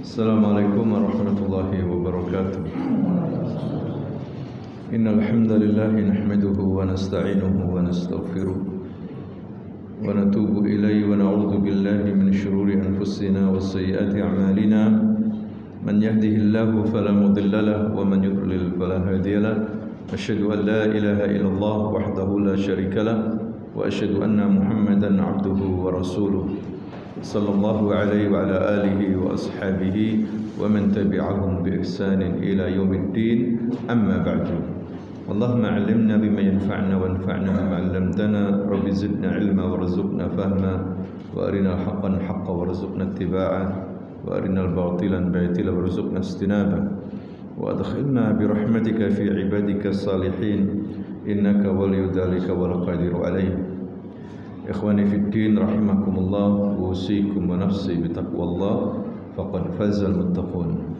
Assalamualaikum warahmatullahi wabarakatuh. Innal hamdalillah nahmaduhu wa nasta'inuhu wa nastaghfiruh wa natubu ilayhi wa na'udzu billahi min shururi anfusina wa sayyiati a'malina. Man yahdihillahu fala mudilla lahu wa man yudlil fala hadiya lahu. Asyhadu an la ilaha illallah wahdahu la syarika lahu wa asyhadu anna Muhammadan 'abduhu wa rasuluh. Sallallahu alaihi wa ala alihi wa ashabihi wa man tabi'ahum bi ihsanin ila yaumiddin. Amma ba'du. Allahumma 'allimna bima yanfa'una wanfa'na bima 'allamtana. Rabbi zidna 'ilma warzuqna fahma wa arina al-haqqan haqqan warzuqna ittiba'ah wa arina al-batilan batilan warzuqna istinabah. Wa adkhilna bi rahmatika fi 'ibadika as-salihin innaka waliyyu dzalika wal qadiru 'alaihi. Ikhwani fid din rahimakumullah, usikum wa nafsi bitaqwallah faqad fazal muttaqun.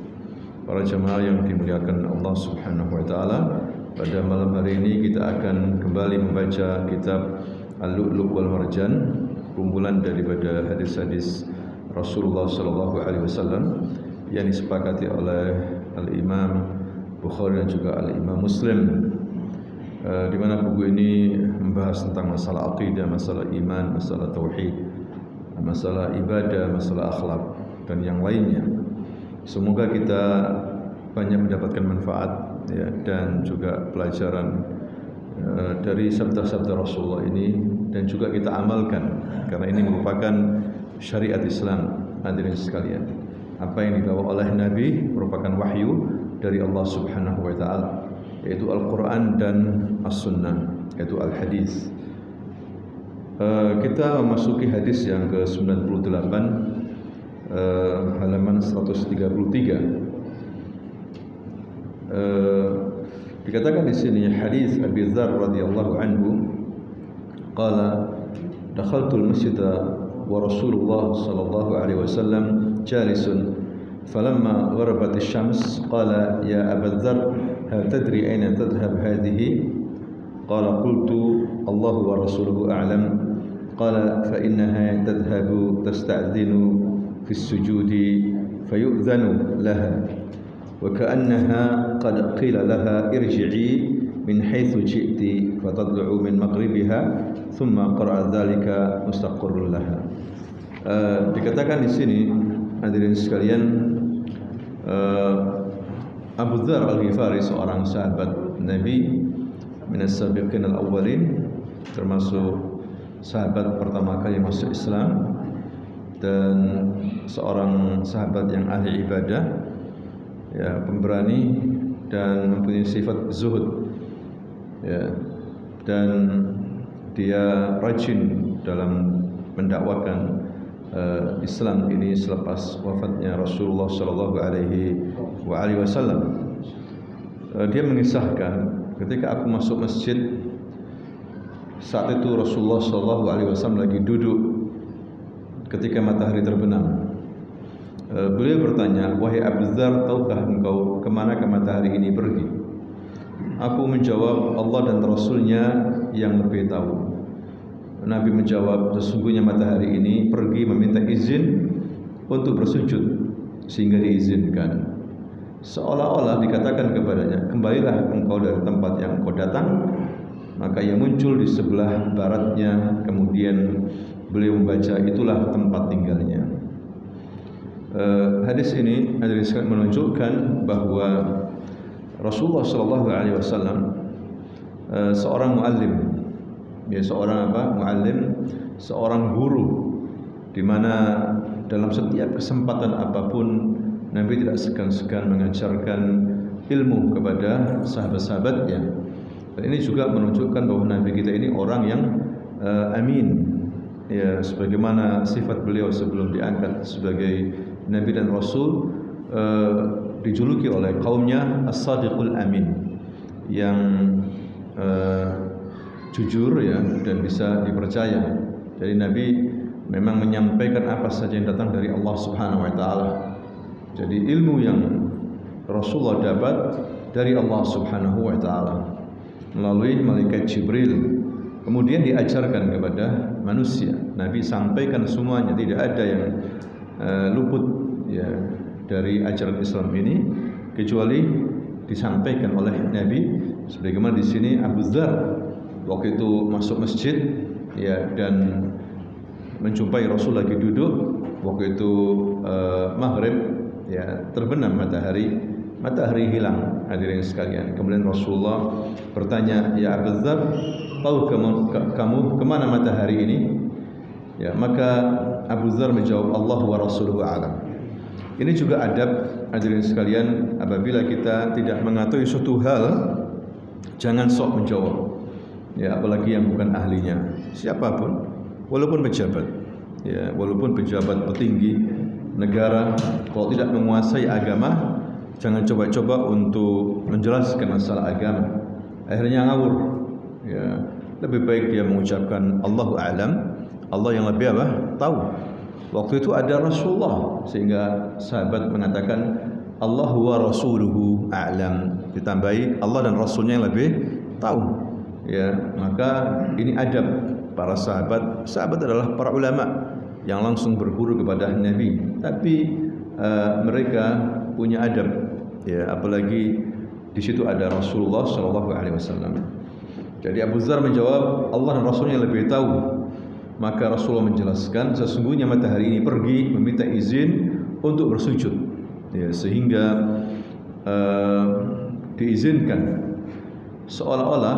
Para jemaah yang dimuliakan Allah Subhanahu wa taala, pada malam hari ini kita akan kembali membaca kitab Al-Lu'lu' wal Marjan, kumpulan daripada hadis-hadis Rasulullah sallallahu alaihi wasallam yang disepakati oleh Al-Imam Bukhari dan juga Al-Imam Muslim. Di mana buku ini membahas tentang masalah akidah, masalah iman, masalah tauhid, masalah ibadah, masalah akhlak dan yang lainnya. Semoga kita banyak mendapatkan manfaat ya, dan juga pelajaran dari sabda-sabda Rasulullah ini, dan juga kita amalkan karena ini merupakan syariat Islam. Hadirin sekalian, apa yang dibawa oleh Nabi merupakan wahyu dari Allah Subhanahu wa taala, yaitu Al-Quran dan As-Sunnah, yaitu Al-Hadis. Kita memasuki hadis yang ke-98, halaman 133. Dikatakan di sini hadis Abi Dzar radhiyallahu anhu, qala dakhaltul masjida wa Rasulullah sallallahu alaihi wasallam jalisun falamma gharabat asy-syams qala ya Aba Dzar hal tadri aina tadhhab hadhihi? Qala qultu Allahu wa rasuluhu a'lam. Qala fa innaha tadhhabu tasta'dhinu fi as-sujudi fayu'dhanu laha wa ka'annaha qad qila laha irji'i min haythu ji'ti fatad'u min maghribiha thumma qara'a dhalika mustaqirrun laha. Dikatakan di sini hadirin sekalian, Abu Dzar Al-Ghifari, seorang sahabat Nabi minas sabiqin al-awwalin, termasuk sahabat pertama kali masuk Islam dan seorang sahabat yang ahli ibadah, ya, pemberani dan mempunyai sifat zuhud, ya, dan dia rajin dalam mendakwakan Islam ini selepas wafatnya Rasulullah sallallahu alaihi wasallam. Dia mengisahkan, ketika aku masuk masjid, saat itu Rasulullah sallallahu alaihi wasallam lagi duduk ketika matahari terbenam. Beliau bertanya, "Wahai Abu Dzar, tahukah engkau kemana matahari ini pergi?" Aku menjawab, "Allah dan Rasulnya yang lebih tahu." Nabi menjawab, "Sesungguhnya matahari ini pergi meminta izin untuk bersujud sehingga diizinkan." Seolah-olah dikatakan kepadanya, "Kembalilah engkau dari tempat yang engkau datang." Maka ia muncul di sebelah baratnya. Kemudian beliau membaca, "Itulah tempat tinggalnya." Hadis ini menunjukkan bahwa Rasulullah SAW seorang muallim, ya, seorang muallim, seorang guru, di mana dalam setiap kesempatan apapun Nabi tidak segan-segan mengajarkan ilmu kepada sahabat-sahabatnya. Dan ini juga menunjukkan bahwa Nabi kita ini orang yang amin, ya, sebagaimana sifat beliau sebelum diangkat sebagai Nabi dan Rasul, dijuluki oleh kaumnya As-Sadiqul Amin, yang jujur, ya, dan bisa dipercaya. Jadi Nabi memang menyampaikan apa saja yang datang dari Allah Subhanahu wa taala. Jadi ilmu yang Rasulullah dapat dari Allah Subhanahu wa taala melalui malaikat Jibril, kemudian diajarkan kepada manusia. Nabi sampaikan semuanya, tidak ada yang luput, ya, dari ajaran Islam ini kecuali disampaikan oleh Nabi. Sebagaimana di sini Abu Dzar waktu itu masuk masjid ya dan menjumpai Rasul lagi duduk waktu itu maghrib ya, terbenam matahari hilang, hadirin sekalian. Kemudian Rasulullah bertanya, ya Abu Dzar, tahu kamu kemana matahari ini? Ya, maka Abu Dzar menjawab, Allah wa Rasuluhu a'lam. Ini juga adab, hadirin sekalian, apabila kita tidak mengetahui suatu hal, jangan sok menjawab. Ya, apalagi yang bukan ahlinya, siapapun, walaupun pejabat, ya, walaupun pejabat petinggi negara, kalau tidak menguasai agama, jangan coba-coba untuk menjelaskan masalah agama. Akhirnya ngawur. Ya, lebih baik dia mengucapkan Allahu a'lam, Allah yang lebih tahu. Waktu itu ada Rasulullah, sehingga sahabat mengatakan Allah wa rasuluhu a'lam, ditambahi Allah dan Rasulnya yang lebih tahu. Ya, maka ini adab para sahabat. Sahabat adalah para ulama yang langsung berguru kepada Nabi, tapi mereka punya adab. Ya, apalagi di situ ada Rasulullah Shallallahu Alaihi Wasallam. Jadi Abu Dzar menjawab Allah dan Rasulnya yang lebih tahu. Maka Rasulullah menjelaskan sesungguhnya matahari ini pergi meminta izin untuk bersujud, ya, sehingga diizinkan, seolah-olah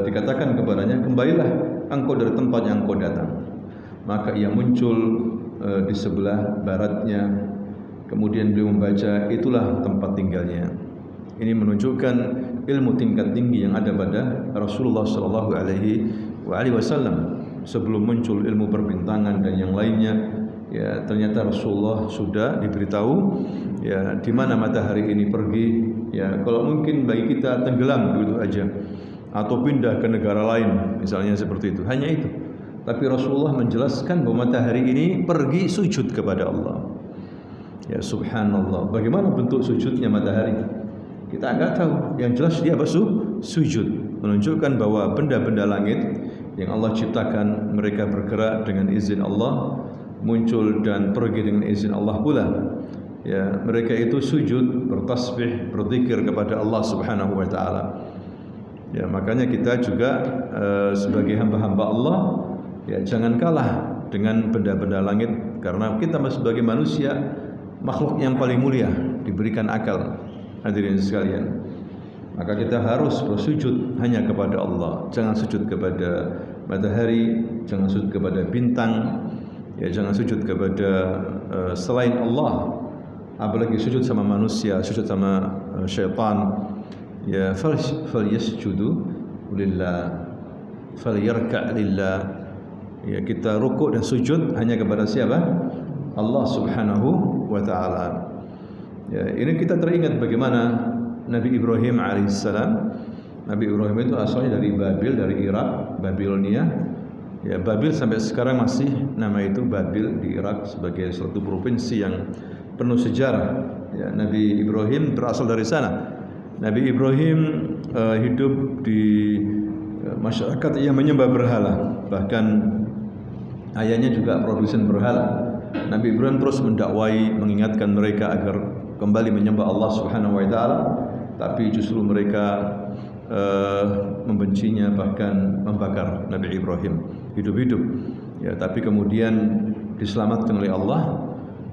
dikatakan kepadanya, kembalilah engkau dari tempat yang engkau datang. Maka ia muncul di sebelah baratnya. Kemudian beliau membaca, itulah tempat tinggalnya. Ini menunjukkan ilmu tingkat tinggi yang ada pada Rasulullah Shallallahu Alaihi Wasallam. Sebelum muncul ilmu perbintangan dan yang lainnya, ya ternyata Rasulullah sudah diberitahu ya di mana matahari ini pergi. Ya, kalau mungkin bagi kita tenggelam begitu aja atau pindah ke negara lain, misalnya seperti itu. Hanya itu. Tapi Rasulullah menjelaskan bahwa matahari ini pergi sujud kepada Allah. Ya subhanallah. Bagaimana bentuk sujudnya matahari? Kita enggak tahu. Yang jelas dia sujud, menunjukkan bahwa benda-benda langit yang Allah ciptakan mereka bergerak dengan izin Allah, muncul dan pergi dengan izin Allah pula. Ya, mereka itu sujud, bertasbih, berzikir kepada Allah Subhanahu wa taala. Ya, makanya kita juga sebagai hamba-hamba Allah, ya jangan kalah dengan benda-benda langit, karena kita sebagai manusia makhluk yang paling mulia, diberikan akal. Hadirin sekalian, maka kita harus bersujud hanya kepada Allah. Jangan sujud kepada matahari, jangan sujud kepada bintang, ya jangan sujud kepada selain Allah. Apalagi sujud sama manusia, sujud sama syaitan. Ya falyasjudu lillah, falyarka' lillah. Ya, kita rukuk dan sujud hanya kepada siapa? Allah Subhanahu wa taala. Ya, ini kita teringat bagaimana Nabi Ibrahim alaihissalam. Nabi Ibrahim itu asalnya dari Babil, dari Irak, Babilonia. Ya, Babil sampai sekarang masih nama itu Babil di Irak sebagai suatu provinsi yang penuh sejarah. Ya, Nabi Ibrahim berasal dari sana. Nabi Ibrahim hidup di masyarakat yang menyembah berhala. Bahkan ayahnya juga produsen berhala. Nabi Ibrahim terus mendakwai, mengingatkan mereka agar kembali menyembah Allah Subhanahu wa taala, tapi justru mereka membencinya, bahkan membakar Nabi Ibrahim hidup-hidup. Ya, tapi kemudian diselamatkan oleh Allah.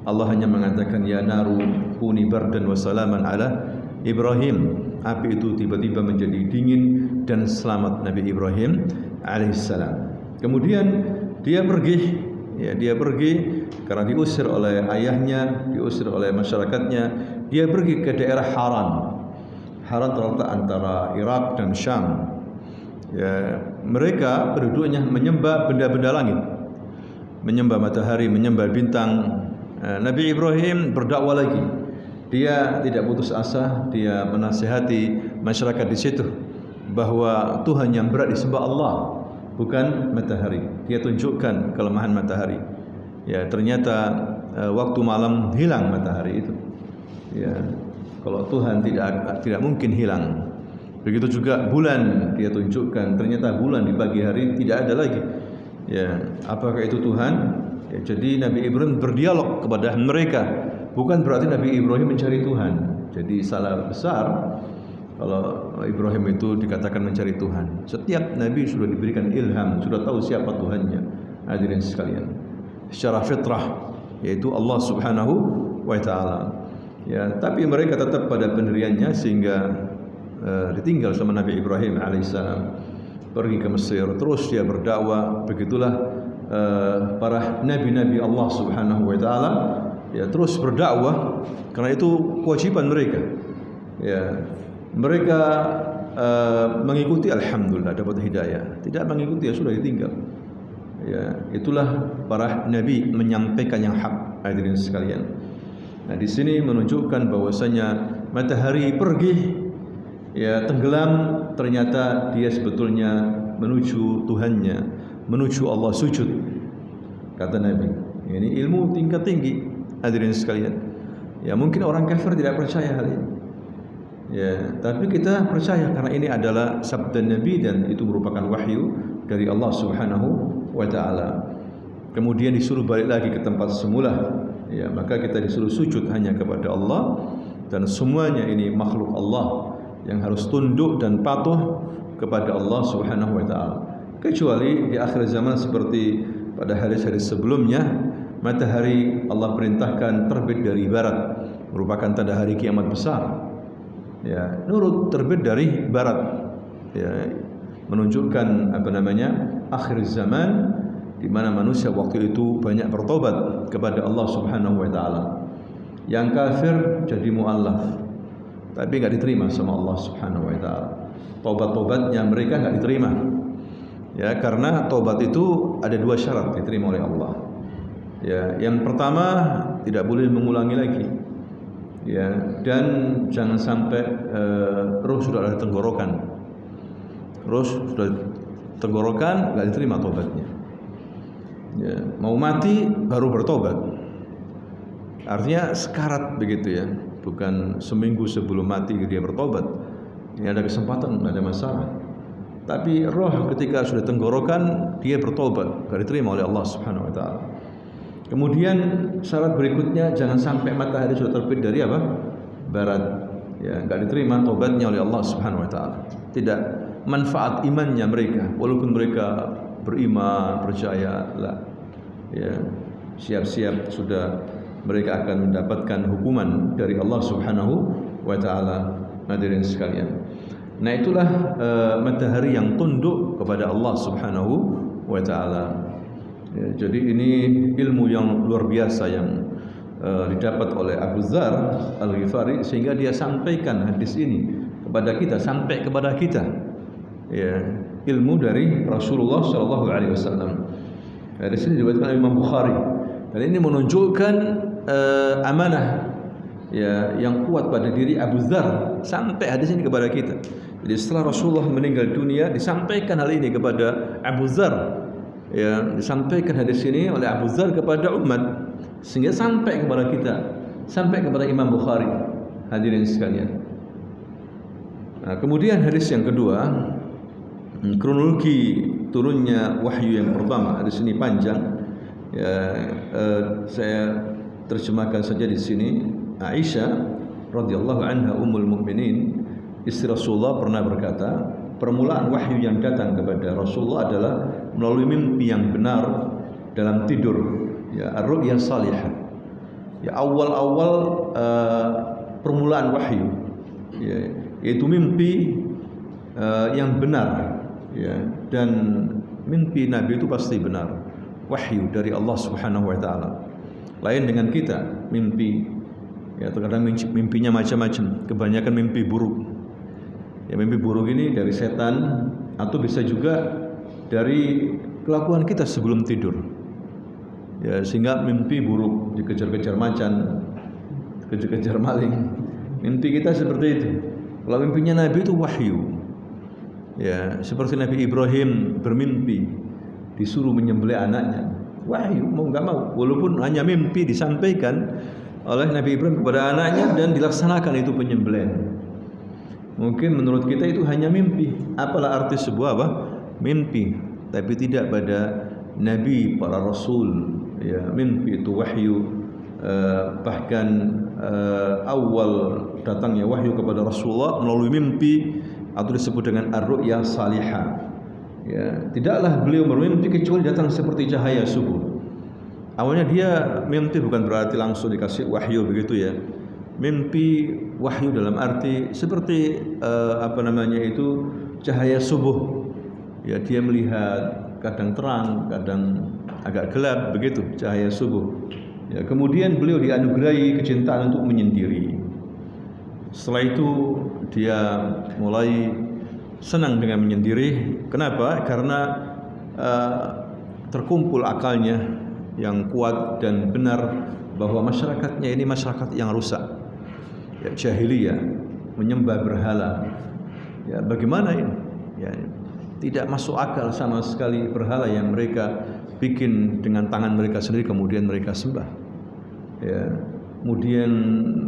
Allah hanya mengatakan ya naru kuni bardan wa salaman ala Ibrahim. Api itu tiba-tiba menjadi dingin dan selamat Nabi Ibrahim alaihissalam. Kemudian dia pergi. Ya, dia pergi karena diusir oleh ayahnya, diusir oleh masyarakatnya. Dia pergi ke daerah Haran. Haran terletak antara Irak dan Syam. Ya, mereka penduduknya menyembah benda-benda langit, menyembah matahari, menyembah bintang. Nabi Ibrahim berdakwah lagi. Dia tidak putus asa. Dia menasihati masyarakat di situ bahwa Tuhan yang berat disembah Allah, bukan matahari. Dia tunjukkan kelemahan matahari. Ya, ternyata waktu malam hilang matahari itu. Ya, kalau Tuhan tidak mungkin hilang. Begitu juga bulan, dia tunjukkan ternyata bulan di pagi hari tidak ada lagi. Ya, apakah itu Tuhan? Ya, jadi Nabi Ibrahim berdialog kepada mereka bukan berarti Nabi Ibrahim mencari Tuhan. Jadi salah besar kalau Ibrahim itu dikatakan mencari Tuhan. Setiap Nabi sudah diberikan ilham, sudah tahu siapa Tuhannya. Hadirin sekalian, secara fitrah, yaitu Allah Subhanahu wa Ta'ala. Ya, tapi mereka tetap pada pendiriannya sehingga ditinggal sama Nabi Ibrahim alaihissalam, pergi ke Mesir, terus dia berdakwah. Begitulah para nabi-nabi Allah Subhanahu wa Ta'ala, ya, terus berdakwah karena itu kewajiban mereka. Ya, mereka mengikuti, alhamdulillah dapat hidayah. Tidak mengikuti, ya sudah ditinggal. Ya, itulah para nabi menyampaikan yang hak. Hadirin sekalian. Nah, di sini menunjukkan bahwasanya matahari pergi, ya, tenggelam, ternyata dia sebetulnya menuju Tuhannya, menuju Allah, sujud. Kata Nabi, ini ilmu tingkat tinggi. Hadirin sekalian. Ya, mungkin orang kafir tidak percaya hal ini. Ya, tapi kita percaya karena ini adalah sabda Nabi dan itu merupakan wahyu dari Allah Subhanahu wa Ta'ala. Kemudian disuruh balik lagi ke tempat semula. Ya, maka kita disuruh sujud hanya kepada Allah, dan semuanya ini makhluk Allah yang harus tunduk dan patuh kepada Allah Subhanahu wa Ta'ala. Kecuali di akhir zaman seperti pada hari-hari sebelumnya, matahari Allah perintahkan terbit dari barat, merupakan tanda hari kiamat besar. Ya, nurut terbit dari barat, ya, menunjukkan akhir zaman, di mana manusia waktu itu banyak bertobat kepada Allah Subhanahu wa Ta'ala. Yang kafir jadi mu'allaf, tapi enggak diterima sama Allah Subhanahu wa Ta'ala. Tobat-tobatnya mereka enggak diterima. Ya, karena tobat itu ada dua syarat diterima oleh Allah. Ya, yang pertama tidak boleh mengulangi lagi. Ya, dan jangan sampai roh sudah ada tenggorokan. Roh sudah tenggorokan enggak diterima tobatnya. Ya, mau mati baru bertobat. Artinya sekarat begitu ya, bukan seminggu sebelum mati dia bertobat. Ini ada kesempatan, ada masalah. Tapi roh ketika sudah tenggorokan dia bertobat, enggak diterima oleh Allah Subhanahu wa Ta'ala. Kemudian syarat berikutnya, jangan sampai matahari sudah terbit dari barat. Ya, enggak diterima tobatnya oleh Allah Subhanahu wa Ta'ala. Tidak manfaat imannya mereka, walaupun mereka beriman, percaya lah. Ya, siap-siap sudah mereka akan mendapatkan hukuman dari Allah Subhanahu wa Ta'ala. Hadirin sekalian. Nah, itulah matahari yang tunduk kepada Allah Subhanahu wa Ta'ala. Ya, jadi ini ilmu yang luar biasa yang didapat oleh Abu Dzar Al-Ghifari, sehingga dia sampaikan hadis ini kepada kita, sampai kepada kita. Ya, ilmu dari Rasulullah Shallallahu Alaihi Wasallam. Dari sini diriwayatkan Imam Bukhari, dan ini menunjukkan amanah, ya, yang kuat pada diri Abu Dzar sampai hadis ini kepada kita. Jadi setelah Rasulullah meninggal dunia, disampaikan hal ini kepada Abu Dzar. Ya, disampaikan hadis ini oleh Abu Dzar kepada umat, sehingga sampai kepada kita, sampai kepada Imam Bukhari. Hadirin sekalian. Nah, kemudian hadis yang kedua, kronologi turunnya wahyu yang pertama. Hadis ini panjang. Ya, saya terjemahkan saja di sini. Aisyah radhiyallahu anha ummul mukminin, istri Rasulullah, pernah berkata, permulaan wahyu yang datang kepada Rasulullah adalah melalui mimpi yang benar dalam tidur, ya, ar-ru'ya salihah. Ya, awal-awal permulaan wahyu, ya, yaitu mimpi yang benar, ya, dan mimpi Nabi itu pasti benar, wahyu dari Allah Subhanahu wa Ta'ala. Lain dengan kita, mimpi, ya, terkadang mimpinya macam-macam, kebanyakan mimpi buruk. Ya, mimpi buruk ini dari setan atau bisa juga dari kelakuan kita sebelum tidur. Ya, sehingga mimpi buruk, dikejar-kejar macan, kejar-kejar maling. Mimpi kita seperti itu. Kalau mimpinya Nabi itu wahyu. Ya, seperti Nabi Ibrahim bermimpi disuruh menyembelih anaknya. Wahyu, mau enggak mau, walaupun hanya mimpi disampaikan oleh Nabi Ibrahim kepada anaknya dan dilaksanakan itu penyembelihan. Mungkin menurut kita itu hanya mimpi. Apalah arti sebuah mimpi? Tapi tidak pada Nabi, para Rasul. Ya, mimpi itu wahyu bahkan awal datangnya wahyu kepada Rasulullah melalui mimpi atau disebut dengan ar-ru'ya salihah. Ya, tidaklah beliau bermimpi kecuali datang seperti cahaya subuh. Awalnya dia mimpi bukan berarti langsung dikasih wahyu begitu ya. Mimpi wahyu dalam arti seperti cahaya subuh. Ya, dia melihat kadang terang, kadang agak gelap begitu cahaya subuh. Ya, kemudian beliau dianugerahi kecintaan untuk menyendiri. Setelah itu dia mulai senang dengan menyendiri. Kenapa? Karena terkumpul akalnya yang kuat dan benar bahwa masyarakatnya ini masyarakat yang rusak, ya, jahiliyah, menyembah berhala. Ya, bagaimana ini? Ya, tidak masuk akal sama sekali berhala yang mereka bikin dengan tangan mereka sendiri kemudian mereka sembah. Ya, kemudian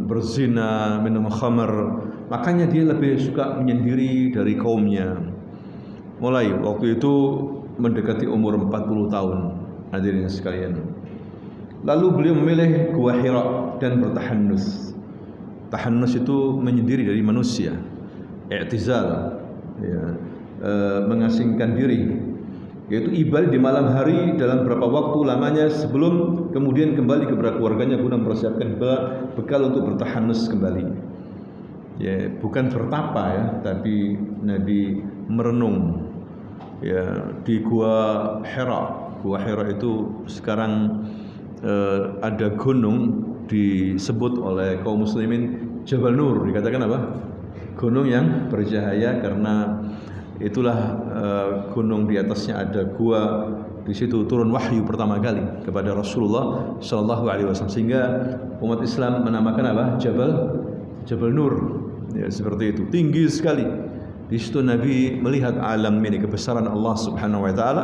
berzina, minum khamar. Makanya dia lebih suka menyendiri dari kaumnya. Mulai waktu itu mendekati umur 40 tahun, hadirin sekalian. Lalu beliau memilih Gua Hira dan bertahannus. Tahannus itu menyendiri dari manusia, i'tizal, ya, mengasingkan diri, yaitu ibadah di malam hari dalam beberapa waktu lamanya sebelum kemudian kembali kepada keluarganya guna mempersiapkan bekal untuk bertahannus kembali. Ya, bukan bertapa ya, tapi Nabi merenung ya di Gua Hira. Gua Hira itu sekarang ada gunung disebut oleh kaum muslimin Jabal Nur, dikatakan apa? Gunung yang bercahaya karena itulah gunung di atasnya ada gua. Di situ turun wahyu pertama kali kepada Rasulullah Shallallahu Alaihi Wasallam, sehingga umat Islam menamakan apa? Jabal Nur. Ya, seperti itu, tinggi sekali. Di situ Nabi melihat alam ini, kebesaran Allah Subhanahu Wa Taala,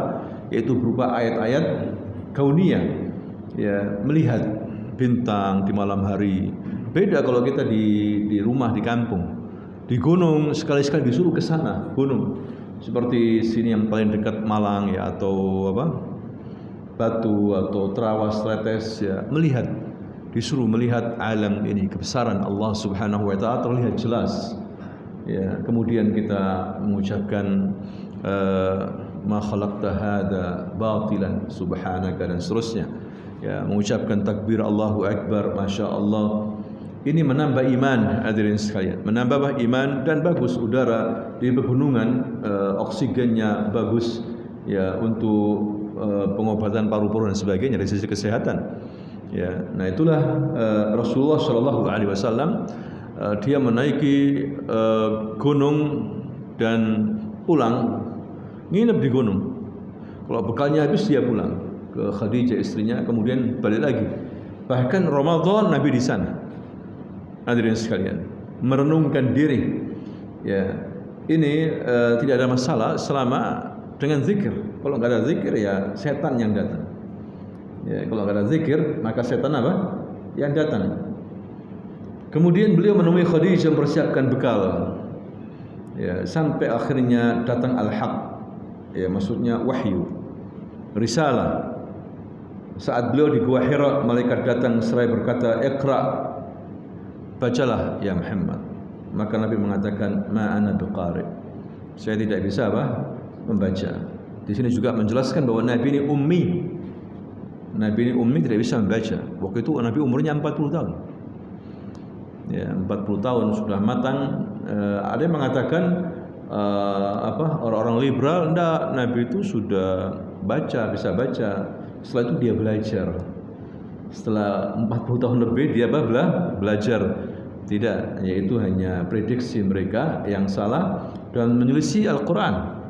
yaitu berupa ayat-ayat kauniyah. Ya, melihat bintang di malam hari. Beda kalau kita di rumah di kampung. Di gunung sekali-sekali disuruh ke sana gunung, seperti sini yang paling dekat Malang ya, atau apa, Batu atau Trawas, Tretes ya, disuruh melihat alam ini, kebesaran Allah Subhanahu Wa Taala terlihat jelas. Ya, kemudian kita mengucapkan ma khalaqta hada batilan subhanaka dan seterusnya. Ya, mengucapkan takbir Allahu Akbar, Masya Allah. Ini menambah iman, hadirin sekalian, menambah iman. Dan bagus udara di pegunungan, oksigennya bagus ya, untuk pengobatan paru-paru dan sebagainya dari sisi kesehatan. Ya, nah itulah Rasulullah Shallallahu Alaihi Wasallam, dia menaiki gunung dan pulang, nginep di gunung. Kalau bekalnya habis dia pulang ke Khadijah istrinya, kemudian balik lagi. Bahkan Ramadan Nabi di sana. Hadirin sekalian, merenungkan diri. Ya, ini tidak ada masalah selama dengan zikir. Kalau nggak ada zikir ya setan yang datang. Ya, kalau nggak ada zikir maka setan apa? Yang datang. Kemudian beliau menemui Khadijah mempersiapkan bekal. Ya, sampai akhirnya datang al-haq. Ya, maksudnya wahyu, risalah. Saat beliau di Gua Hira, malaikat datang seraya berkata, "Iqra." Bacalah ya Muhammad. Maka Nabi mengatakan, ma ana biqari. Saya tidak bisa apa? Membaca. Di sini juga menjelaskan bahwa Nabi ini ummi. Nabi ini ummi, tidak bisa membaca. Waktu itu Nabi umurnya 40 tahun. Ya, 40 tahun sudah matang. Ada yang mengatakan orang-orang liberal, enggak, Nabi itu sudah baca, bisa baca. Setelah itu dia belajar. Setelah 40 tahun lebih dia belajar. Tidak, yaitu hanya prediksi mereka yang salah dan menyelisih Al-Quran.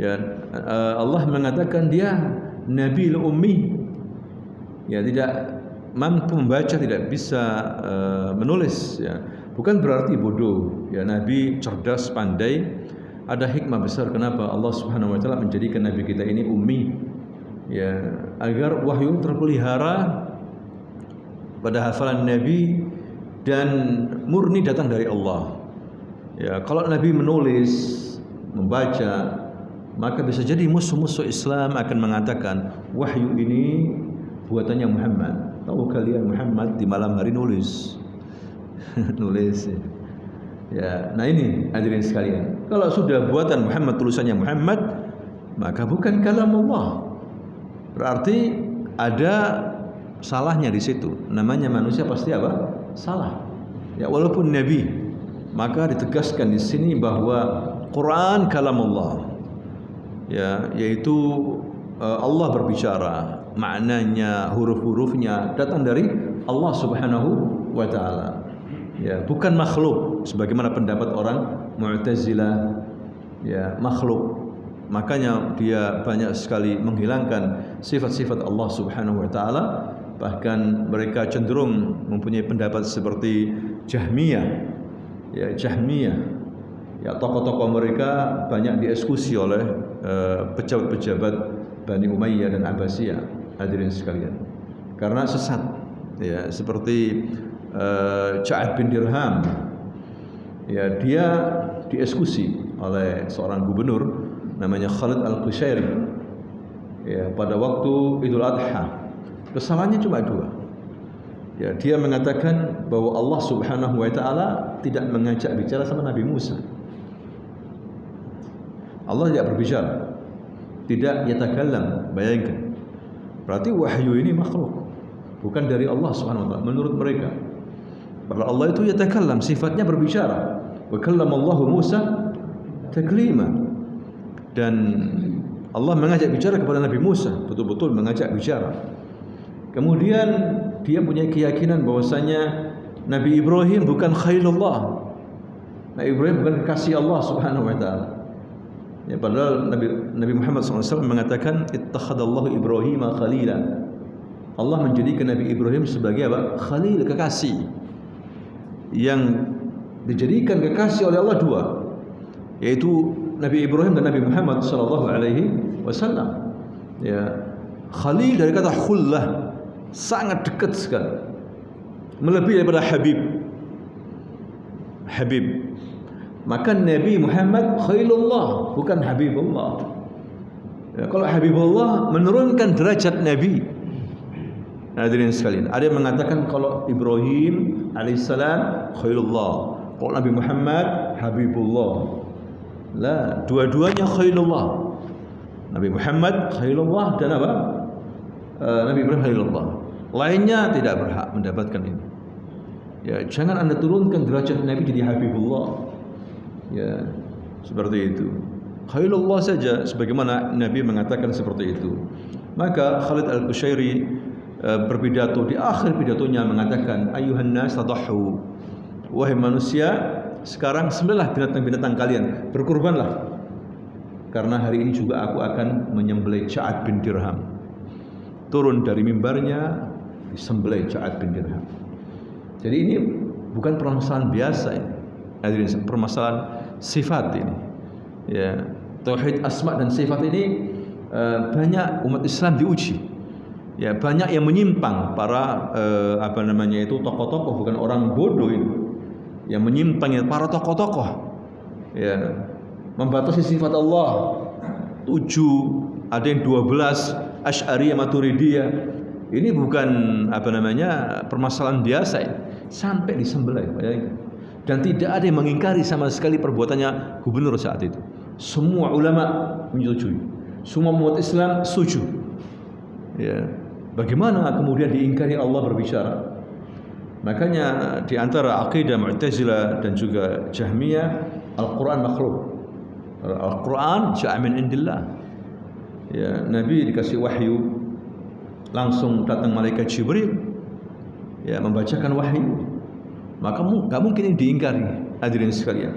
Ya, Allah mengatakan dia Nabi ummi. Ya, tidak mampu membaca, tidak bisa menulis. Ya, bukan berarti bodoh. Ya, Nabi cerdas, pandai. Ada hikmah besar kenapa Allah Subhanahu Wa Taala menjadikan Nabi kita ini ummi. Ya, agar wahyu terpelihara pada hafalan Nabi dan murni datang dari Allah. Ya, kalau Nabi menulis, membaca, maka bisa jadi musuh-musuh Islam akan mengatakan wahyu ini buatannya Muhammad. Tahu kalian Muhammad di malam hari nulis. Nulis. Ya, nah ini hadirin sekalian. Kalau sudah buatan Muhammad, tulisannya Muhammad, maka bukan kalamullah. Berarti ada salahnya di situ. Namanya manusia pasti apa? Salah. Ya, walaupun nabi, maka ditegaskan di sini bahwa Quran kalamullah. Ya, yaitu Allah berbicara, maknanya, huruf-hurufnya datang dari Allah Subhanahu wa taala. Ya, bukan makhluk sebagaimana pendapat orang Mu'tazilah, ya, makhluk. Makanya dia banyak sekali menghilangkan sifat-sifat Allah Subhanahu wa taala, bahkan mereka cenderung mempunyai pendapat seperti Jahmiyah. Ya, Jahmiyah. Ya, tokoh-tokoh mereka banyak dieksekusi oleh pejabat-pejabat Bani Umayyah dan Abbasiyah, hadirin sekalian. Karena sesat, ya, seperti Ja'ad bin Dirham. Ya, dia dieksekusi oleh seorang gubernur namanya Khalid Al-Qushairi, ya, pada waktu Idul Adha. Kesalahannya cuma dua. Ya, dia mengatakan bahwa Allah Subhanahu wa taala tidak mengajak bicara sama Nabi Musa. Allah tidak berbicara, tidak yatakallam. Bayangkan, berarti wahyu ini makhluk, bukan dari Allah Subhanahu wa taala menurut mereka. Padahal Allah itu yatakallam, sifatnya berbicara. Wa kallamallahu Musa taklima. Dan Allah mengajak bicara kepada Nabi Musa, betul-betul mengajak bicara. Kemudian dia punya keyakinan bahwasanya Nabi Ibrahim bukan khalilullah. Nabi Ibrahim bukan kekasih Allah Subhanahu wa taala. Ya, padahal Nabi Muhammad SAW mengatakan ittakhadallahu Ibrahim khalila. Allah menjadikan Nabi Ibrahim sebagai apa? Khalil, kekasih. Yang dijadikan kekasih oleh Allah dua, yaitu Nabi Ibrahim dan Nabi Muhammad sallallahu alaihi wasallam. Ya, Khalil dari kata khullah, sangat dekat sekali, melebihi daripada Habib. Habib. Maka Nabi Muhammad Khalilullah, bukan Habibullah. Ya, kalau Habibullah menurunkan derajat Nabi. Hadirin sekalian, ada yang mengatakan kalau Ibrahim alaihissalam Khalilullah, kalau Nabi Muhammad Habibullah. La, dua-duanya Khalilullah. Nabi Muhammad Khalilullah dan apa? Nabi Ibrahim Khalilullah. Lainnya tidak berhak mendapatkan ini. Ya, jangan Anda turunkan derajat Nabi jadi Habibullah. Ya, seperti itu. Khalilullah saja, sebagaimana Nabi mengatakan seperti itu. Maka Khalid Al-Qushairi berpidato, di akhir pidatonya mengatakan, ayuhan nas tadahhu, wahai manusia, sekarang sembelihlah binatang-binatang kalian, berkurbanlah, karena hari ini juga aku akan menyembelih Ja'ad bin Dirham. Turun dari mimbarnya, disembelih Ja'ad bin Dirham. Jadi ini bukan permasalahan biasa ini, hadirin, permasalahan sifat ini. Ya, tauhid asma dan sifat ini banyak umat Islam diuji. Ya, banyak yang menyimpang, para tokoh-tokoh, bukan orang bodoh ini. Yang menyimpang, ya, para tokoh-tokoh. Ya, membatasi sifat Allah 7, ada yang 12, Asy'ariyah, Maturidiyah. Ini bukan permasalahan biasa ini. Sampai disembelih, ya. Dan tidak ada yang mengingkari sama sekali perbuatannya gubernur saat itu. Semua ulama menyetujui, semua umat Islam setuju. Ya, bagaimana kemudian diingkari Allah berbicara? Makanya di antara akidah Mu'tazilah dan juga Jahmiyah, Al-Quran makhluk. Al-Quran ja'a min indillah. Ya, Nabi dikasih wahyu, langsung datang malaikat Jibril, ya, membacakan wahyu. Maka enggak mungkin ini diingkari, hadirin sekalian.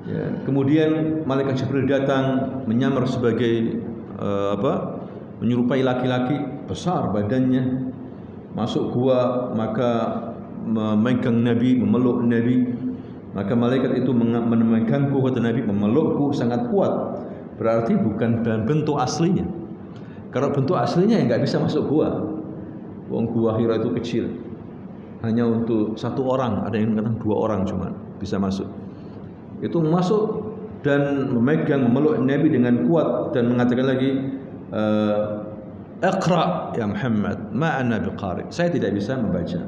Ya, kemudian malaikat Jibril datang menyamar sebagai menyerupai laki-laki besar badannya, masuk gua, maka memegang Nabi, memeluk Nabi. Maka malaikat itu memegangku, kata Nabi, memelukku sangat kuat. Berarti bukan dalam bentuk aslinya. Kalau bentuk aslinya ya nggak bisa masuk gua. Wong gua Hira itu kecil, hanya untuk satu orang, ada yang mengatakan 2 orang cuma bisa masuk. Itu masuk dan memegang, memeluk Nabi dengan kuat dan mengatakan lagi, "Iqra ya Muhammad, ma ana biqari." Saya tidak bisa membaca.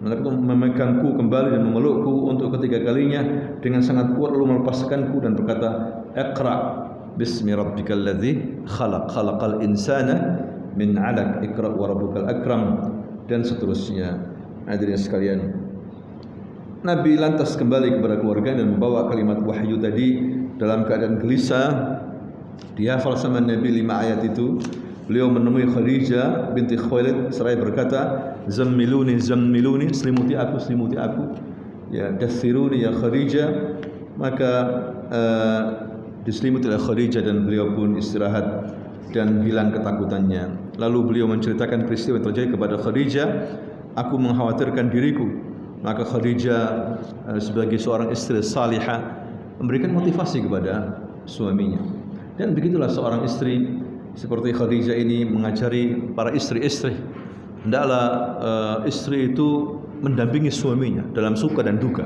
Maka memegangku kembali dan memelukku untuk ketiga kalinya dengan sangat kuat, lalu melepaskanku dan berkata, "Iqra bismi rabbikal ladzi khalaq, khalaqal insana min 'alaq, iqra wa rabbukal akram," dan seterusnya. Hadirin sekalian, Nabi lantas kembali kepada keluarga dan membawa kalimat wahyu tadi dalam keadaan gelisah. Dihafal sama Nabi 5 ayat itu. Beliau menemui Khadijah binti Khuwailid seraya berkata, "Zammiluni, zammiluni, selimuti aku." Ya, dathiruni ya Khadijah. Maka diselimuti oleh Khadijah dan beliau pun istirahat dan hilang ketakutannya. Lalu beliau menceritakan peristiwa yang terjadi kepada Khadijah. "Aku mengkhawatirkan diriku." Maka Khadijah sebagai seorang istri salihah memberikan motivasi kepada suaminya. Dan begitulah seorang istri seperti Khadijah ini mengajari para istri-istri. Hendaklah istri itu mendampingi suaminya dalam suka dan duka.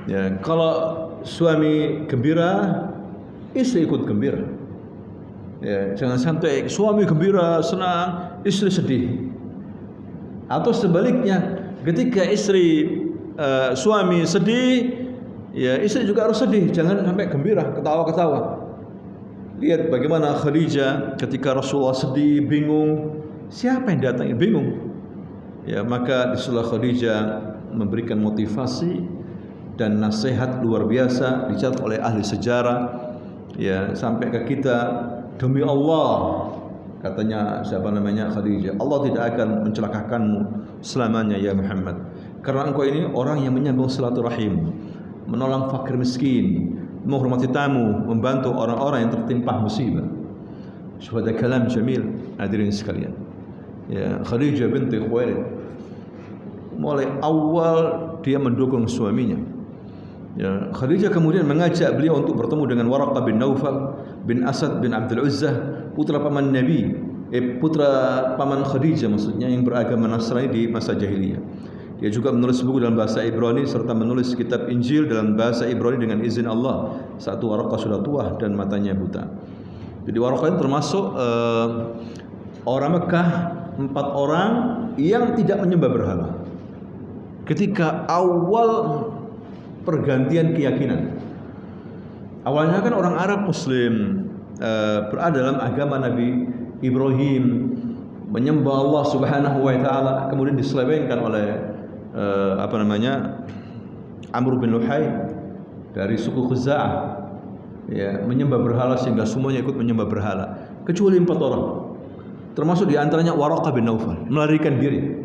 Ya, kalau suami gembira, istri ikut gembira. Ya, jangan sampai suami gembira, senang, istri sedih. Atau sebaliknya, ketika suami sedih, ya istri juga harus sedih. Jangan sampai gembira, ketawa-ketawa. Lihat bagaimana Khadijah ketika Rasulullah sedih, bingung, siapa yang datang? Bingung. Ya, maka disuruh Khadijah memberikan motivasi dan nasihat luar biasa dicatat oleh ahli sejarah. Ya, sampai ke kita, demi Allah, katanya Khadijah, Allah tidak akan mencelakakanmu selamanya ya Muhammad, karena engkau ini orang yang menyambung silaturahim, menolong fakir miskin, menghormati tamu, membantu orang-orang yang tertimpa musibah. Sudah kalam jamil. Hadirin sekalian, ya, Khadijah binti Khuwailid mulai awal dia mendukung suaminya. Ya, Khadijah kemudian mengajak beliau untuk bertemu dengan Waraqah bin Naufal bin Asad bin Abdul Uzzah, putra paman Nabi, putra paman Khadijah maksudnya, yang beragama Nasrani di masa jahiliyah. Dia juga menulis buku dalam bahasa Ibrani serta menulis kitab Injil dalam bahasa Ibrani dengan izin Allah. Satu Waraqah sudah tua dan matanya buta. Jadi Waraqah ini termasuk orang Mekah, 4 orang yang tidak menyembah berhala. Ketika awal pergantian keyakinan, awalnya kan orang Arab Muslim berada dalam agama Nabi Ibrahim, menyembah Allah Subhanahu wa taala, kemudian diselewengkan oleh Amr bin Luhai dari suku Khuza'ah, ya, menyembah berhala sehingga semuanya ikut menyembah berhala kecuali 4 orang, termasuk diantaranya Waraqah bin Naufal, melarikan diri.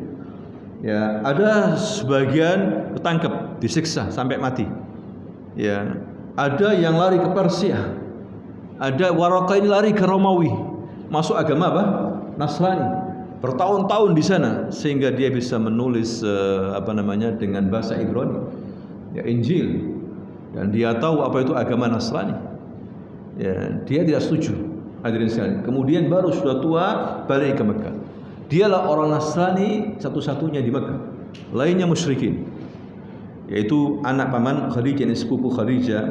Ya, ada sebagian ketangkep, disiksa sampai mati. Ya, ada yang lari ke Persia, ada Waraqah ini lari ke Romawi, masuk agama apa? Nasrani. Bertahun-tahun di sana sehingga dia bisa menulis dengan bahasa Ibrani, ya, Injil, dan dia tahu apa itu agama Nasrani. Ya, dia tidak setuju. Hadirin sekalian, kemudian baru sudah tua balik ke Mekah. Dialah orang Nasrani satu-satunya di Mekah, lainnya musyrikin, yaitu anak paman Khadijah, ini sepupu Khadijah.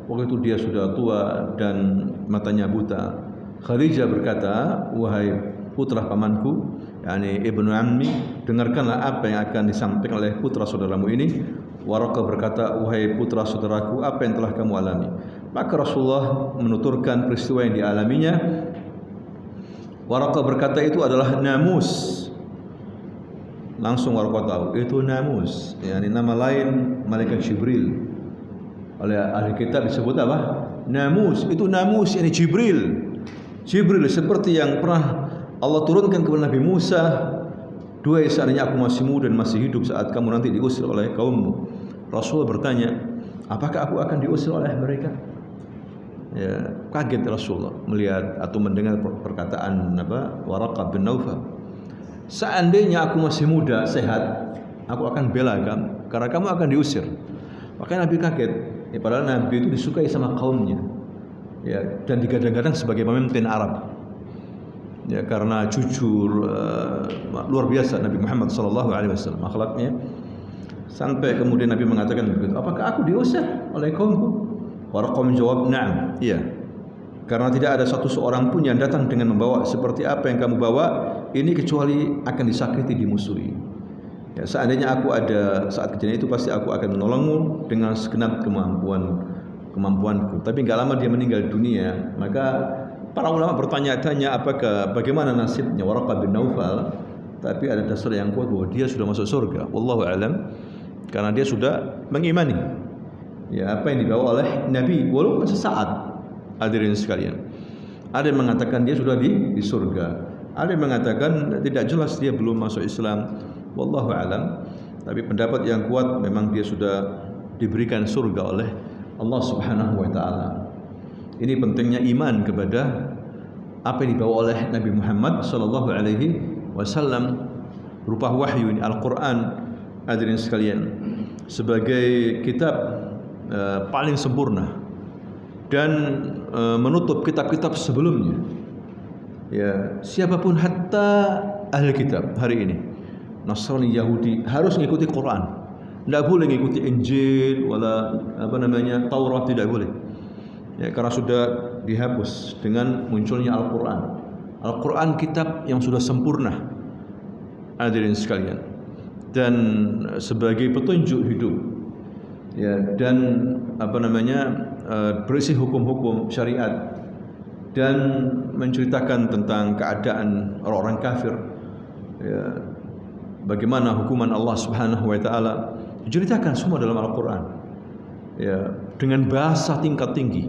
Waktu itu dia sudah tua dan matanya buta. Khadijah berkata, "Wahai putra pamanku, yakni ibnu ammi, dengarkanlah apa yang akan disampaikan oleh putra saudaramu ini." Waraqah berkata, "Wahai putra saudaraku, apa yang telah kamu alami?" Maka Rasulullah menuturkan peristiwa yang dialaminya. Waraqah berkata, "Itu adalah namus." Langsung Waraqah tahu itu namus, yakni nama lain malaikat Jibril. Oleh ahli kitab disebut apa? Namus. Itu namus, yakni Jibril. Jibril seperti yang pernah Allah turunkan kepada Nabi Musa, "Duhai seandainya aku masih muda dan masih hidup saat kamu nanti diusir oleh kaummu." Rasul bertanya, "Apakah aku akan diusir oleh mereka?" Ya, kaget Rasulullah melihat atau mendengar perkataan Waraqah bin Naufal. "Seandainya aku masih muda, sehat, aku akan bela kamu karena kamu akan diusir." Makanya Nabi kaget. Ya, padahal Nabi itu disukai sama kaumnya. Ya, dan digadang-gadang sebagai pemimpin Arab. Ya, karena jujur, luar biasa Nabi Muhammad SAW akhlaknya. Sampai kemudian Nabi mengatakan begitu, "Apakah aku diusir oleh kaumku?" Waraqah menjawab, "Na'am." Iya. Karena tidak ada satu seorang pun yang datang dengan membawa seperti apa yang kamu bawa ini kecuali akan disakiti, dimusuhi. Ya, seandainya aku ada saat kejadian itu, pasti aku akan menolongmu dengan segenap kemampuanku. Tapi enggak lama dia meninggal dunia. Maka para ulama bertanya-tanya bagaimana nasibnya Waraqah bin Naufal. Tapi ada dasar yang kuat bahwa dia sudah masuk surga. Wallahu a'lam. Karena dia sudah mengimani ya apa yang dibawa oleh Nabi walaupun sesaat. Hadirin sekalian, ada yang mengatakan dia sudah di surga, ada yang mengatakan tidak jelas dia belum masuk Islam. Wallahu a'lam. Tapi pendapat yang kuat memang dia sudah diberikan surga oleh Allah Subhanahu wa taala. Ini pentingnya iman kepada apa yang dibawa oleh Nabi Muhammad sallallahu alaihi wasallam berupa wahyu ini Al-Qur'an. Hadirin sekalian, sebagai kitab paling sempurna dan menutup kitab-kitab sebelumnya. Ya, siapapun hatta ahli kitab hari ini, Nasrani, Yahudi, harus mengikuti Quran. Tidak boleh mengikuti Injil wala Taurat, tidak boleh. Ya, karena sudah dihapus dengan munculnya Al-Quran. Al-Quran kitab yang sudah sempurna. Hadirin sekalian. Dan sebagai petunjuk hidup. Ya, dan berisi hukum-hukum syariat dan menceritakan tentang keadaan orang-orang kafir, ya, bagaimana hukuman Allah Subhanahu wa taala diceritakan semua dalam Al-Qur'an, ya, dengan bahasa tingkat tinggi.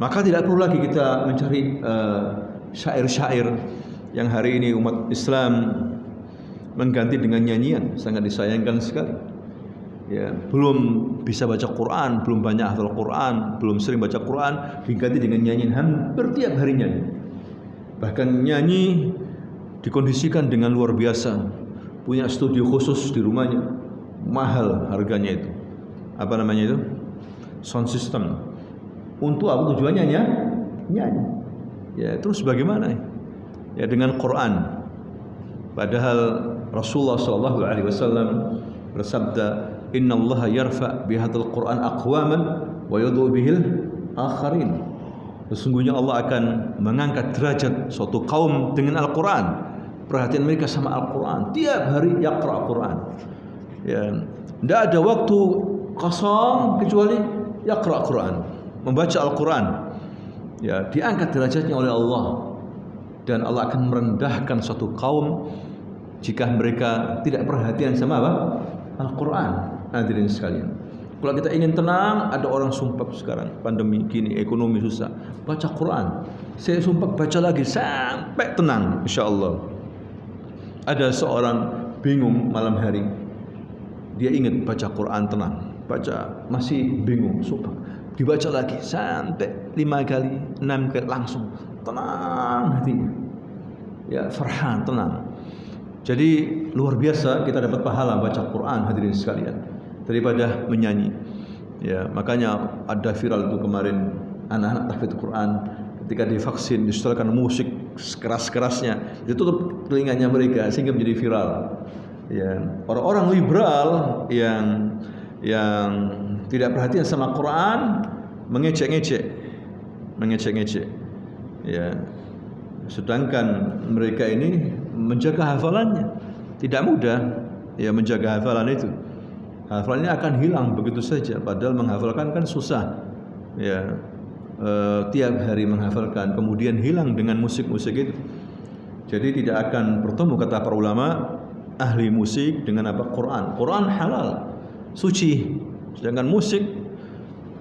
Maka tidak perlu lagi kita mencari syair-syair yang hari ini umat Islam mengganti dengan nyanyian. Sangat disayangkan sekali. Ya, belum bisa baca Quran, belum banyak hafal Quran, belum sering baca Quran, diganti dengan nyanyian hampir tiap hari nyanyi. Bahkan nyanyi dikondisikan dengan luar biasa. Punya studio khusus di rumahnya, mahal harganya itu. Apa namanya itu? Sound system. Untuk apa tujuannya? Nyanyi. Ya, terus bagaimana? Ya, dengan Quran. Padahal Rasulullah SAW bersabda, Inna Allah yarfa bihadzal Quran aqwaman wa yadhu bihil akharin. Sesungguhnya Allah akan mengangkat derajat suatu kaum dengan Al-Quran. Perhatian mereka sama Al-Quran. Tiap hari yaqra' Quran. Ya, tidak ada waktu kosong kecuali yaqra' Quran, membaca Al-Quran. Ya, diangkat derajatnya oleh Allah. Dan Allah akan merendahkan suatu kaum jika mereka tidak perhatian sama apa? Al-Quran. Hadirin sekalian, kalau kita ingin tenang, ada orang sumpah sekarang pandemi gini, ekonomi susah, baca Quran. Saya sumpah baca lagi sampai tenang, insyaallah. Ada seorang bingung malam hari, dia ingat baca Quran tenang, baca masih bingung, sumpah dibaca lagi sampai 5 kali 6 kali langsung tenang hatinya, ya farhan, tenang. Jadi luar biasa kita dapat pahala baca Quran, hadirin sekalian, daripada menyanyi. Ya, makanya ada viral itu kemarin anak-anak tahfidz Quran ketika divaksin disetelkan musik keras-kerasnya, ditutup telinganya mereka sehingga menjadi viral. Ya, orang-orang liberal yang tidak perhatian sama Quran mengecek-ngecek. Ya. Sedangkan mereka ini menjaga hafalannya tidak mudah, ya, menjaga hafalan itu. Hafalannya akan hilang begitu saja, padahal menghafalkan kan susah. Ya, tiap hari menghafalkan, kemudian hilang dengan musik-musik itu. Jadi tidak akan bertemu, kata para ulama ahli musik, dengan apa? Quran. Quran halal, suci. Sedangkan musik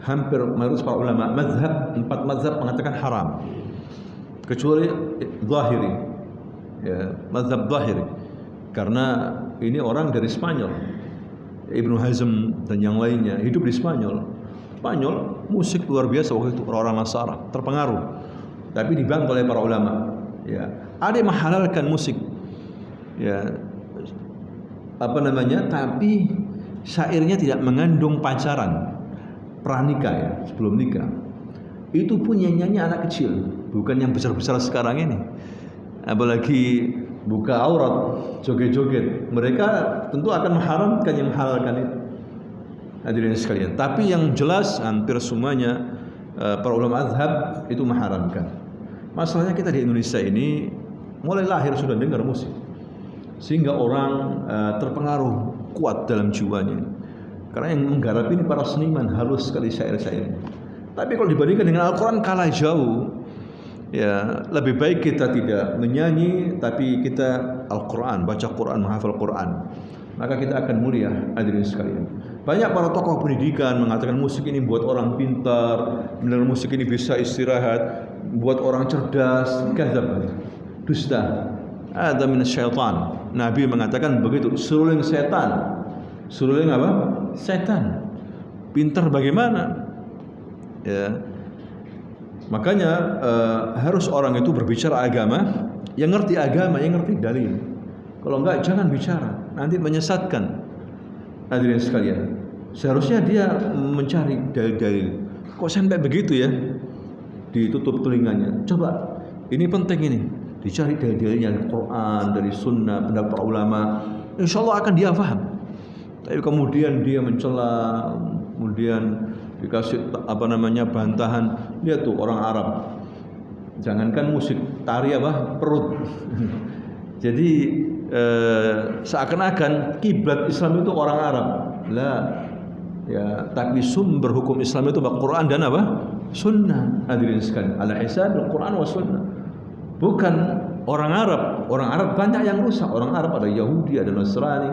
hampir mayoritas para ulama mazhab, 4 mazhab mengatakan haram. Kecuali Zahiri, ya, mazhab Zahiri, karena ini orang dari Spanyol, Ibnu Hazm dan yang lainnya hidup di Spanyol. Musik luar biasa waktu itu, orang Nasara terpengaruh, tapi dibantah oleh para ulama. Ya, ada yang menghalalkan musik, ya, tapi syairnya tidak mengandung pacaran, pranikah, ya, sebelum nikah. Itu pun nyanyi anak kecil, bukan yang besar-besar sekarang ini. Apalagi buka aurat, joget-joget. Mereka tentu akan mengharamkan yang menghalalkan itu. Hadirin sekalian. Tapi yang jelas hampir semuanya para ulama mazhab itu mengharamkan. Masalahnya kita di Indonesia ini mulai lahir sudah dengar musik, sehingga orang terpengaruh kuat dalam jiwanya. Karena yang menggarap ini para seniman, halus sekali syair-syair. Tapi kalau dibandingkan dengan Al-Quran kalah jauh. Ya, lebih baik kita tidak menyanyi, tapi kita Al-Quran, baca Quran, menghafal Quran. Maka kita akan mulia, hadirin sekalian. Banyak para tokoh pendidikan mengatakan musik ini buat orang pintar, mendengar musik ini bisa istirahat, buat orang cerdas. Kadzab, dusta. Ada minasyaitan. Nabi mengatakan begitu, seruling setan. Seruling apa? Setan. Pintar bagaimana? Ya. Makanya harus orang itu berbicara agama, yang ngerti agama, yang ngerti dalil. Kalau enggak jangan bicara, nanti menyesatkan. Hadirin sekalian, seharusnya dia mencari dalil-dalil. Kok sampai begitu ya? Ditutup telinganya. Coba, ini penting ini. Dicari dalil-dalilnya dari Quran, dari Sunnah, pendapat para ulama. Insya Allah akan dia paham. Tapi kemudian dia mencela, kemudian dikasih bantahan. Lihat tuh orang Arab, jangankan musik, tari perut. Jadi seakan-akan kiblat Islam itu orang Arab. Lah, ya, tapi sumber hukum Islam itu Quran dan Sunnah. Hadirin sekalian, al-hisab al-Quran wa Sunnah. Bukan orang Arab. Orang Arab banyak yang rusak. Orang Arab ada Yahudi, ada Nasrani,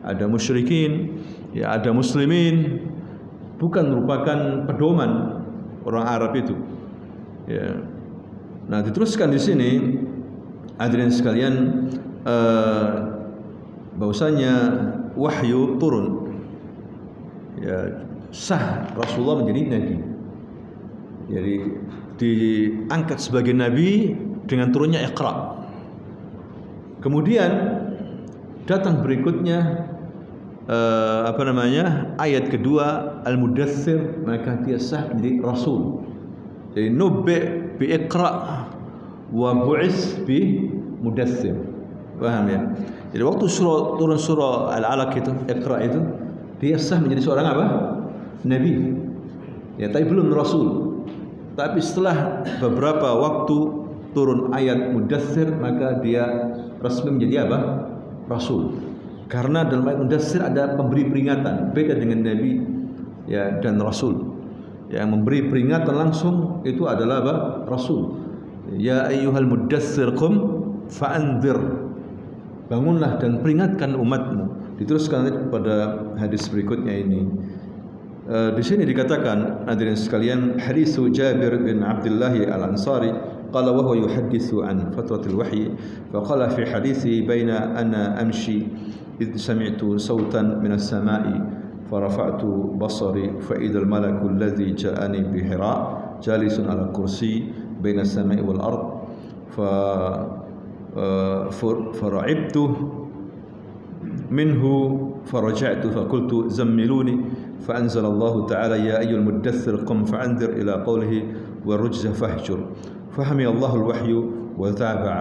ada musyrikin, ya, ada muslimin. Bukan merupakan pedoman orang Arab itu. Ya. Nah, diteruskan di sini, hadirin sekalian, bahwasanya wahyu turun. Ya, sah Rasulullah menjadi nabi. Jadi diangkat sebagai nabi dengan turunnya Iqra. Kemudian datang berikutnya ayat kedua Al-Mudaththir, maka dia sah menjadi rasul. Jadi nubbi bi Iqra wa bu'is bi Mudaththir. Paham ya? Jadi waktu turun surah Al-Alaq itu, Iqra itu, dia sah menjadi seorang nabi. Ya, tapi belum rasul. Tapi setelah beberapa waktu turun ayat Mudaththir, maka dia resmi menjadi rasul. Karena dalam ayat Mudaththir ada pemberi peringatan, beda dengan nabi, ya, dan rasul. Yang memberi peringatan langsung itu adalah rasul. Ya ayyuhal mudaththir qum fa'anzir. Bangunlah dan peringatkan umatmu. Diteruskan pada hadis berikutnya ini. Di sini dikatakan, hadirin sekalian, hadis Jabir bin Abdullah Al-Ansari qala wa huwa yuhaddithu an fatratil wahyi fa qala fi hadithi baina ana amshi إذ سمعت صوتا من السماء فرفعت بصري فإذا الملك الذي جاءني بحراء جالس على كرسي بين السماء والأرض فرعبت منه فرجعت فقلت زملوني فأنزل الله تعالى يا أيها المدثر قم فأنذر إلى قوله والرجز فاهجر فهمي الله الوحي وتابع.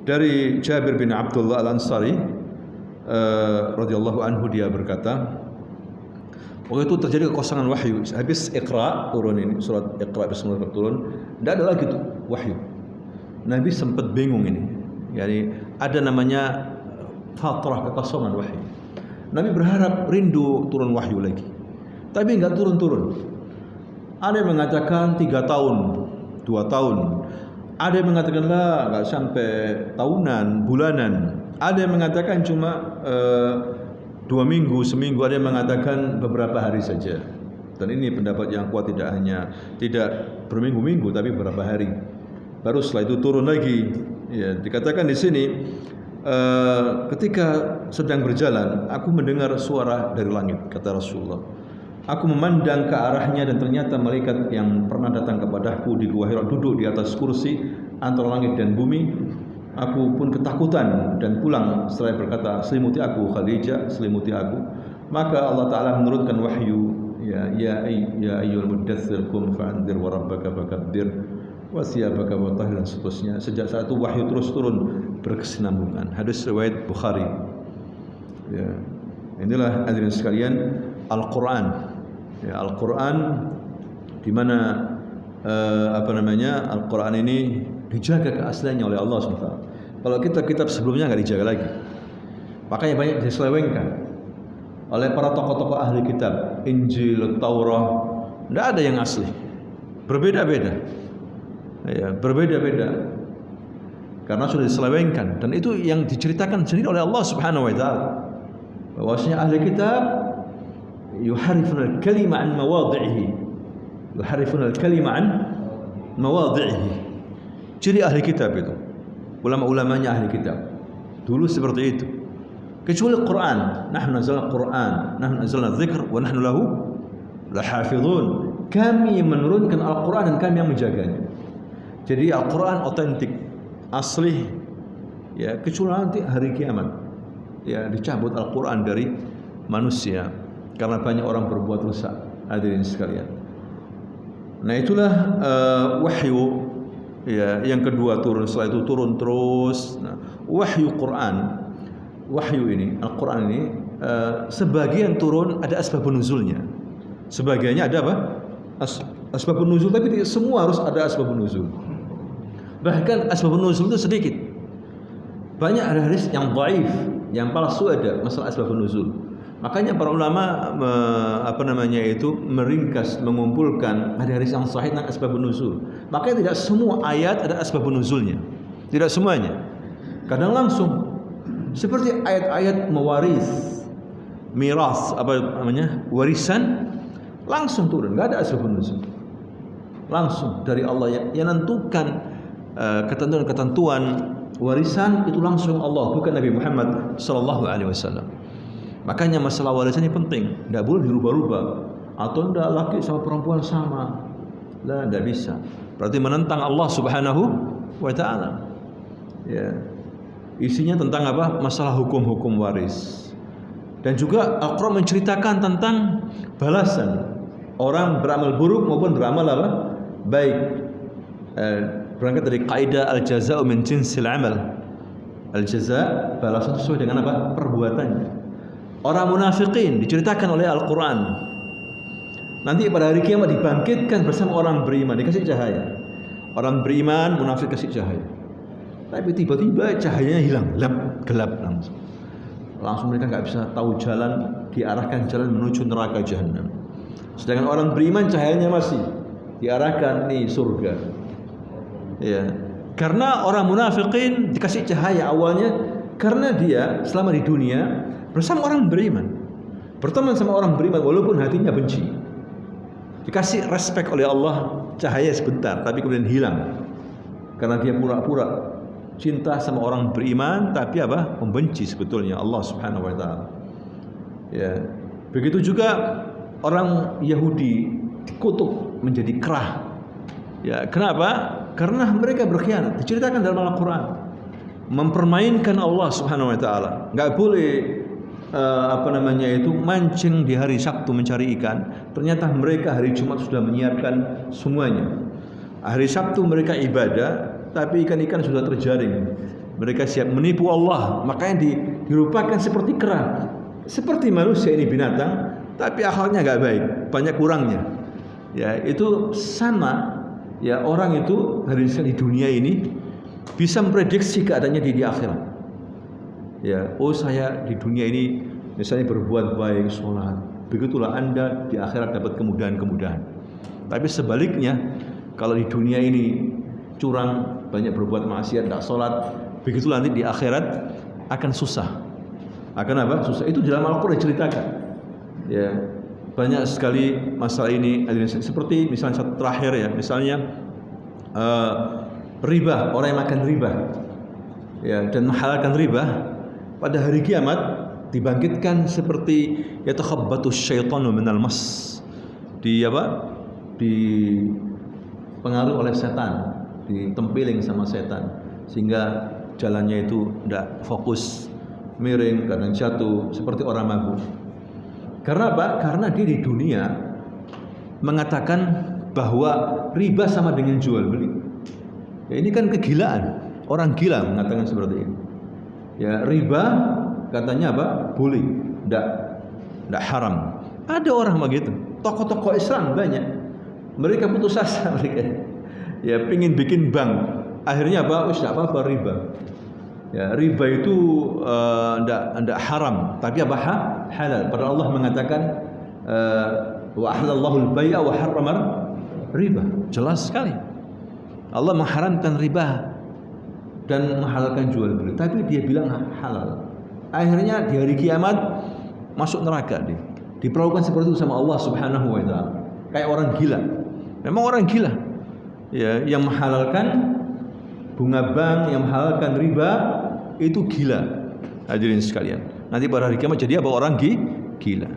Dari Jabir bin Abdullah Al-Ansari radhiyallahu anhu, dia berkata, waktu itu terjadi kekosongan wahyu. Habis Iqra turun ini, surat Iqra bismillah turun, tidak ada lagi tuh wahyu. Nabi sempat bingung ini. Yani ada namanya fatrah, kekosongan wahyu. Nabi berharap rindu turun wahyu lagi, tapi enggak turun-turun. Ada yang mengatakan 3 tahun, 2 tahun. Ada yang mengatakan lah enggak sampai tahunan, bulanan. Ada yang mengatakan cuma 2 minggu, seminggu. Ada yang mengatakan beberapa hari saja. Dan ini pendapat yang kuat, tidak berminggu-minggu, tapi beberapa hari. Baru setelah itu turun lagi. Ya, dikatakan di sini, ketika sedang berjalan, aku mendengar suara dari langit, kata Rasulullah. Aku memandang ke arahnya dan ternyata malaikat yang pernah datang kepadaku di Gua Hira duduk di atas kursi antara langit dan bumi. Aku pun ketakutan dan pulang seraya berkata, selimuti aku Khadijah, selimuti aku. Maka Allah Ta'ala menurunkan wahyu, ya ayyuhal mudaththir qum fa'anzir wa rabbaka fakabbir wa thiyabaka watahhir, dan seterusnya. Sejak saat itu wahyu terus turun berkesinambungan. Hadis riwayat Bukhari. Ya, inilah hadirin sekalian Al-Quran. Ya, Al-Quran di mana Al-Quran ini dijaga keasliannya oleh Allah SWT. Kalau kitab-kitab sebelumnya nggak dijaga lagi, makanya banyak diselewengkan oleh para tokoh-tokoh ahli kitab. Injil, Taurat, tidak ada yang asli, berbeda-beda, ya, berbeda-beda, karena sudah diselewengkan. Dan itu yang diceritakan sendiri oleh Allah Subhanahu Wa Taala, bahwasanya ahli kitab yuharrifuna al-kalima an mawadhi'ihi, yuharrifuna al-kalima an mawadhi'ihi. Ciri ahli kitab itu, ulama-ulamanya ahli kitab dulu seperti itu. Kecuali Quran, nahnu nazzalna Quran, nahnu nazzalna dzikr wa nahnu lahu lahafizun. Kami menurunkan Al-Quran dan kami yang menjaganya. Jadi Al-Quran otentik, asli, ya, kecuali nanti hari kiamat, ya, dicabut Al-Quran dari manusia karena banyak orang berbuat rusak. Hadirin sekalian, nah itulah wahyu, ya, yang kedua turun. Setelah itu turun terus. Nah, wahyu Quran, wahyu ini, Al-Quran ini, sebagian turun ada asbabun nuzulnya, sebagiannya ada apa? Asbabun nuzul, tapi tidak semua harus ada asbabun nuzul. Bahkan asbabun nuzul itu sedikit. Banyak hadis yang dhaif, yang palsu ada masalah asbabun nuzul. Makanya para ulama meringkas, mengumpulkan hadis yang sahih tentang asbabun nuzul. Makanya tidak semua ayat ada asbabun nuzulnya, tidak semuanya. Kadang langsung, seperti ayat-ayat mewaris, miras, warisan, langsung turun, nggak ada asbabun nuzul, langsung dari Allah yang nentukan ketentuan warisan itu langsung Allah, bukan Nabi Muhammad sallallahu alaihi wasallam. Makanya masalah warisan ini penting, tidak boleh dirubah-rubah. Atau tidak laki sama perempuan sama, lah, tidak bisa. Berarti menentang Allah Subhanahu wa Ta'ala. Ya, isinya tentang apa? Masalah hukum-hukum waris. Dan juga Al-Quran menceritakan tentang balasan orang beramal buruk maupun beramal apa? Baik. Berangkat dari kaidah al-jaza'u min jinsil amal. Al-jaza', balasan sesuai dengan apa? Perbuatannya. Orang munafikin diceritakan oleh Al-Quran, nanti pada hari kiamat dibangkitkan bersama orang beriman, dikasih cahaya. Orang beriman, munafik kasih cahaya, tapi tiba-tiba cahayanya hilang, gelap langsung mereka nggak bisa tahu jalan, diarahkan jalan menuju neraka jahanam. Sedangkan orang beriman cahayanya masih diarahkan nih surga. Ya, karena orang munafikin dikasih cahaya awalnya karena dia selama di dunia bersama orang beriman, berteman sama orang beriman walaupun hatinya benci. Dikasih respect oleh Allah, cahaya sebentar, tapi kemudian hilang karena dia pura-pura cinta sama orang beriman, tapi apa? Membenci sebetulnya Allah Subhanahu wa Ta'ala. Ya, begitu juga orang Yahudi dikutuk menjadi kerah. Ya, kenapa? Karena mereka berkhianat. Diceritakan dalam Al-Quran, mempermainkan Allah Subhanahu wa Ta'ala. Enggak boleh mancing di hari Sabtu mencari ikan. Ternyata mereka hari Jumat sudah menyiapkan semuanya. Hari Sabtu mereka ibadah, tapi ikan-ikan sudah terjaring. Mereka siap menipu Allah. Makanya dirupakan seperti kera. Seperti manusia ini binatang, tapi akhlaknya enggak baik, banyak kurangnya. Ya, itu sama. Ya, orang itu hari di dunia ini bisa memprediksi keadaannya di akhirat. Ya, oh saya di dunia ini misalnya berbuat baik, sholat, begitulah Anda di akhirat dapat kemudahan-kemudahan. Tapi sebaliknya, kalau di dunia ini curang, banyak berbuat maksiat, tidak sholat, begitulah nanti di akhirat akan susah. Akan apa? Susah. Itu dalam Al-Quran diceritakan. Ya, banyak sekali masalah ini. Seperti misalnya satu terakhir ya, misalnya riba, orang yang makan riba, ya, dan menghalalkan riba. Pada hari kiamat dibangkitkan seperti yatakhabbatus syaitanu minal mas. Dipengaruhi oleh setan, ditempiling sama setan, sehingga jalannya itu tidak fokus, miring, kadang jatuh seperti orang mabuk. Karena apa? Karena dia di dunia mengatakan bahwa riba sama dengan jual beli. Ya, ini kan kegilaan, orang gila mengatakan seperti ini. Ya, riba katanya apa? Boleh, tidak haram. Ada orang begitu. Tokoh-tokoh Islam banyak Mereka putus asa mereka. Ya, pingin bikin bank. Akhirnya apa? Wis enggak apa-apa riba. Ya, riba itu enggak haram, tapi apa? Halal. Padahal Allah mengatakan wa ahlallahu al-bai'a wa harrama riba. Jelas sekali. Allah mengharamkan riba dan menghalalkan jual beli, tapi dia bilang halal. Akhirnya di hari kiamat masuk neraka dia. Diperlakukan seperti itu sama Allah Subhanahu wa taala. Kayak orang gila. Memang orang gila. Ya, yang menghalalkan bunga bank, yang menghalalkan riba itu gila. Hadirin sekalian. Nanti pada hari kiamat jadi apa? Orang gila.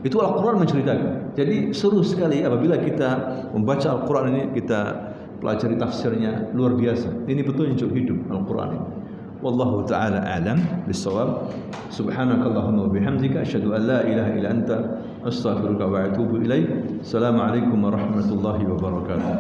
Itu Al-Qur'an menceritakan. Jadi seru sekali apabila kita membaca Al-Qur'an ini, kita pelajari tafsirnya, luar biasa. Ini petunjuk hidup Al-Qur'an ini. Wallahu ta'ala a'lam bis-shawab. Subhanakallahumma wa bihamdika asyhadu an la ilaha illa anta astaghfiruka wa atubu ilaik. Assalamualaikum warahmatullahi wabarakatuh.